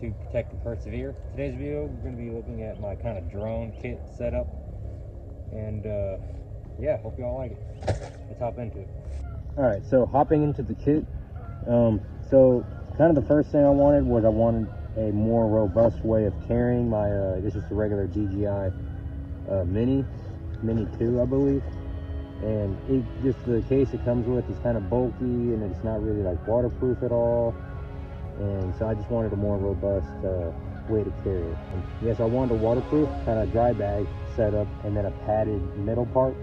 to protect and persevere. Today's video, we're going to be looking at my kind of drone kit setup, and yeah, hope you all like it. Let's hop into it. All right, so hopping into the kit, so kind of the first thing I wanted a more robust way of carrying my this is the regular DJI Mini 2, I believe. And it just, the case it comes with is kind of bulky and it's not really like waterproof at all, and so I just wanted a more robust way to carry it. And yes, I wanted a waterproof kind of dry bag setup and then a padded middle part.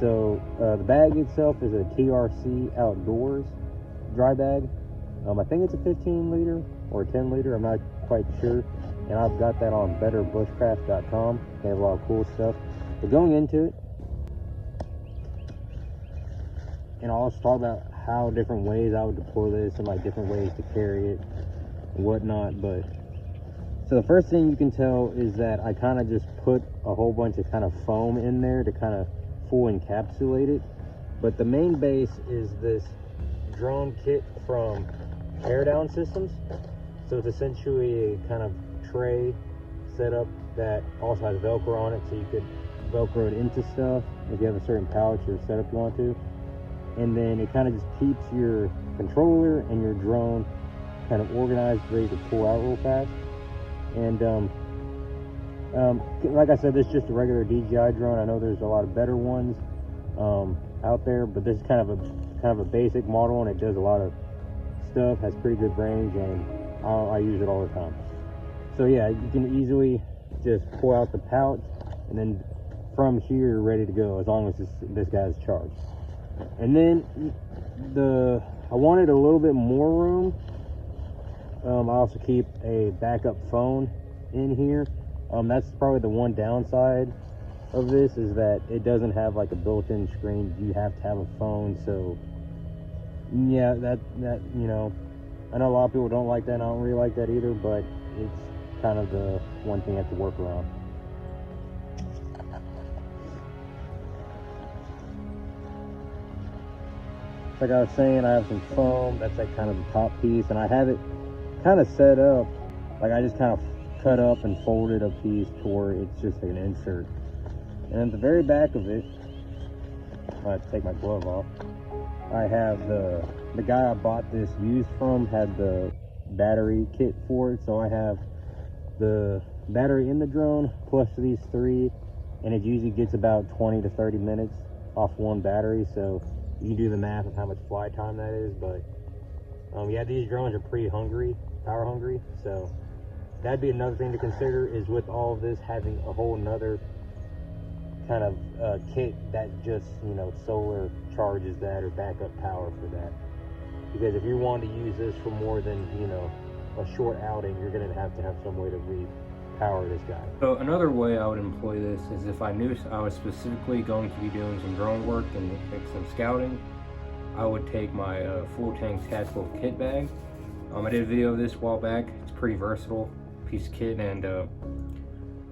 So the bag itself is a TRC Outdoors dry bag. I think it's a 15 liter or a 10 liter, I'm not quite sure, and I've got that on betterbushcraft.com. They have a lot of cool stuff. But going into it, and I'll also talk about how different ways I would deploy this and like different ways to carry it and whatnot. But so the first thing you can tell is that I kind of just put a whole bunch of kind of foam in there to kind of full encapsulate it. But the main base is this drone kit from Teardown Systems. So it's essentially a kind of tray setup that also has Velcro on it, so you could Velcro it into stuff if you have a certain pouch or setup you want to. And then it kind of just keeps your controller and your drone kind of organized, ready to pull out real fast. And like I said, this is just a regular DJI drone. I know there's a lot of better ones out there, but this is kind of a basic model, and it does a lot of stuff, has pretty good range, and I use it all the time. So yeah, you can easily just pull out the pouch, and then from here you're ready to go as long as this guy's charged. And then I wanted a little bit more room. I also keep a backup phone in here. That's probably the one downside of this, is that it doesn't have like a built-in screen. You have to have a phone. So yeah, that you know, I know a lot of people don't like that, and I don't really like that either, but it's kind of the one thing I have to work around. Like I was saying, I have some foam. That's like kind of the top piece, and I have it kind of set up like I just kind of cut up and folded a piece to where it's just like an insert. And at the very back of it, I have to take my glove off, I have the guy I bought this used from had the battery kit for it. So I have the battery in the drone plus these three, and it usually gets about 20 to 30 minutes off one battery. So you can do the math of how much fly time that is. But yeah, these drones are pretty power hungry, so that'd be another thing to consider, is with all of this having a whole nother kind of kit that just, you know, solar charges that or backup power for that. Because if you want to use this for more than, you know, a short outing, you're going to have some way to repower this guy. So another way I would employ this is if I knew I was specifically going to be doing some drone work and some scouting, I would take my FullTang Tactical kit bag. I did a video of this a while back. It's a pretty versatile piece of kit, and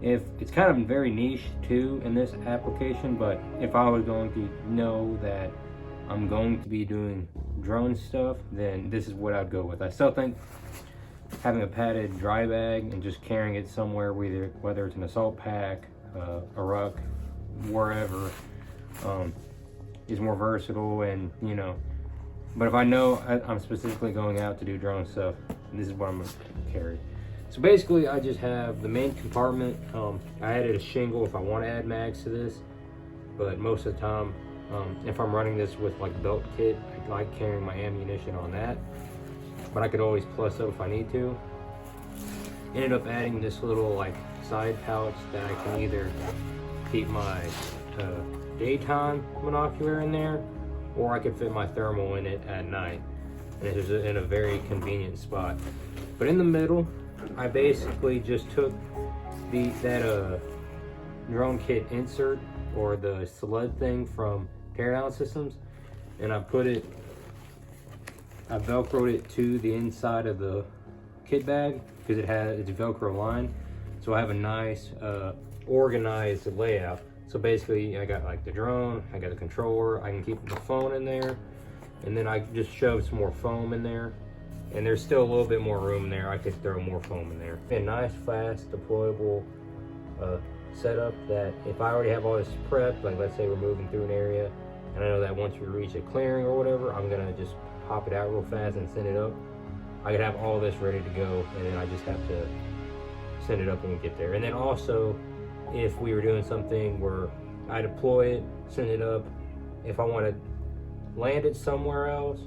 if it's kind of very niche too in this application, but if I was going to know that I'm going to be doing drone stuff, then this is what I'd go with. I still think having a padded dry bag and just carrying it somewhere, whether it's an assault pack, a ruck, wherever, is more versatile, and you know. But if I know I'm specifically going out to do drone stuff, this is what I'm going to carry. So basically, I just have the main compartment. I added a shingle if I want to add mags to this, but most of the time, if I'm running this with like belt kit, I like carrying my ammunition on that. But I could always plus up if I need to. Ended up adding this little like side pouch that I can either keep my daytime binocular in there, or I could fit my thermal in it at night, and it is in a very convenient spot. But in the middle, I basically just took that drone kit insert, or the sled thing from Teardown Systems, and I velcroed it to the inside of the kit bag because it's Velcro lined. So I have a nice organized layout. So basically, I got like the drone, I got the controller, I can keep the phone in there, and then I just shove some more foam in there, And there's still a little bit more room there. I could throw more foam in there. A nice, fast, deployable setup that if I already have all this prepped, like let's say we're moving through an area, and I know that once we reach a clearing or whatever, I'm gonna just pop it out real fast and send it up. I could have all this ready to go, and then I just have to send it up when we get there. And then also, if we were doing something where I deploy it, send it up, if I want to land it somewhere else,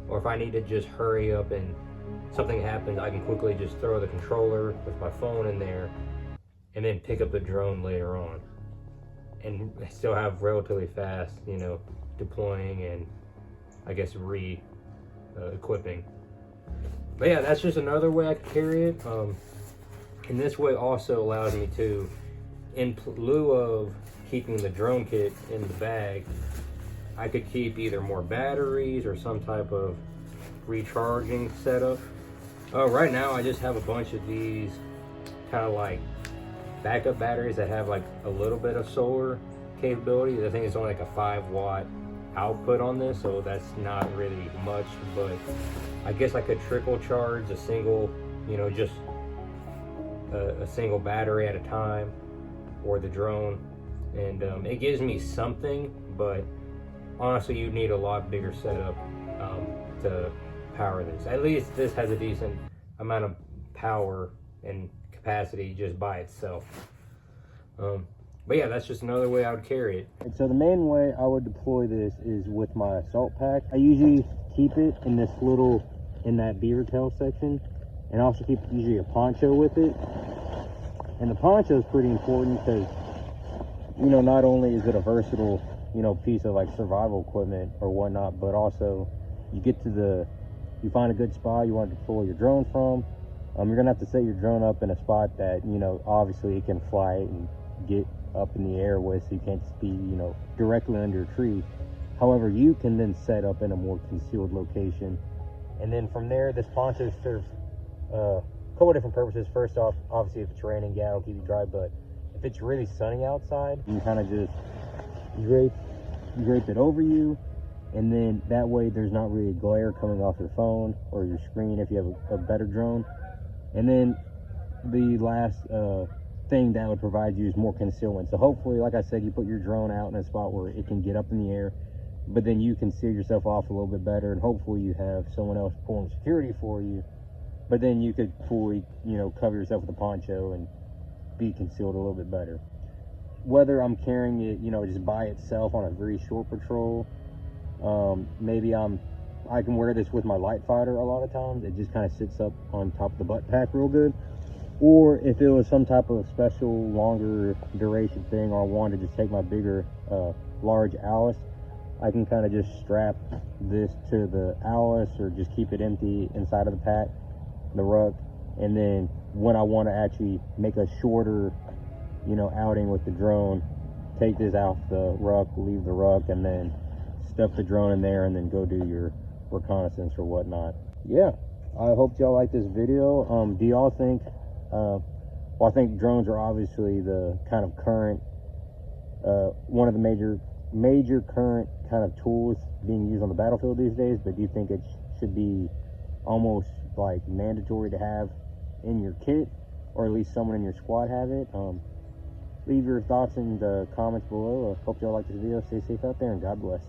or if I need to just hurry up and something happens, I can quickly just throw the controller with my phone in there and then pick up the drone later on. And still have relatively fast, you know, deploying and I guess equipping. But yeah, that's just another way I could carry it. And this way also allows me to, in lieu of keeping the drone kit in the bag, I could keep either more batteries or some type of recharging setup. Right now I just have a bunch of these kind of like backup batteries that have like a little bit of solar capability. I think it's only like a 5-watt output on this, so that's not really much, but I guess I could trickle charge a single, you know, just a single battery at a time, or the drone, and it gives me something, but honestly you need a lot bigger setup to power this. At least this has a decent amount of power and capacity just by itself. But yeah, that's just another way I would carry it. And so the main way I would deploy this is with my assault pack. I usually keep it in this little, in that beaver tail section, and I also keep usually a poncho with it. And the poncho is pretty important because, you know, not only is it a versatile, you know, piece of like survival equipment or whatnot, but also you get to you find a good spot you want to deploy your drone from. You're gonna have to set your drone up in a spot that, you know, obviously it can fly and get up in the air with, so you can't just be, you know, directly under a tree. However, you can then set up in a more concealed location, and then from there, this poncho serves a couple different purposes. First off, obviously if it's raining, yeah, it'll keep you dry, but if it's really sunny outside, you kind of just drape it over you, and then that way there's not really glare coming off your phone or your screen if you have a better drone. And then the last thing that would provide you is more concealment. So hopefully, like I said, you put your drone out in a spot where it can get up in the air, but then you can seal yourself off a little bit better, and hopefully you have someone else pulling security for you, but then you could fully, you know, cover yourself with a poncho and be concealed a little bit better. Whether I'm carrying it, you know, just by itself on a very short patrol, maybe I can wear this with my light fighter a lot of times. It just kind of sits up on top of the butt pack real good. Or if it was some type of special longer duration thing, or I wanted to just take my bigger large Alice, I can kind of just strap this to the Alice or just keep it empty inside of the pack, the ruck, and then when I want to actually make a shorter, you know, outing with the drone, take this off the ruck, leave the ruck, and then stuff the drone in there and then go do your reconnaissance or whatnot. Yeah, I hope y'all like this video. Do y'all think well, I think drones are obviously the kind of current one of the major current kind of tools being used on the battlefield these days, but do you think it should be almost like mandatory to have in your kit, or at least someone in your squad have it? Leave your thoughts in the comments below. I hope y'all like this video. Stay safe out there, and God bless.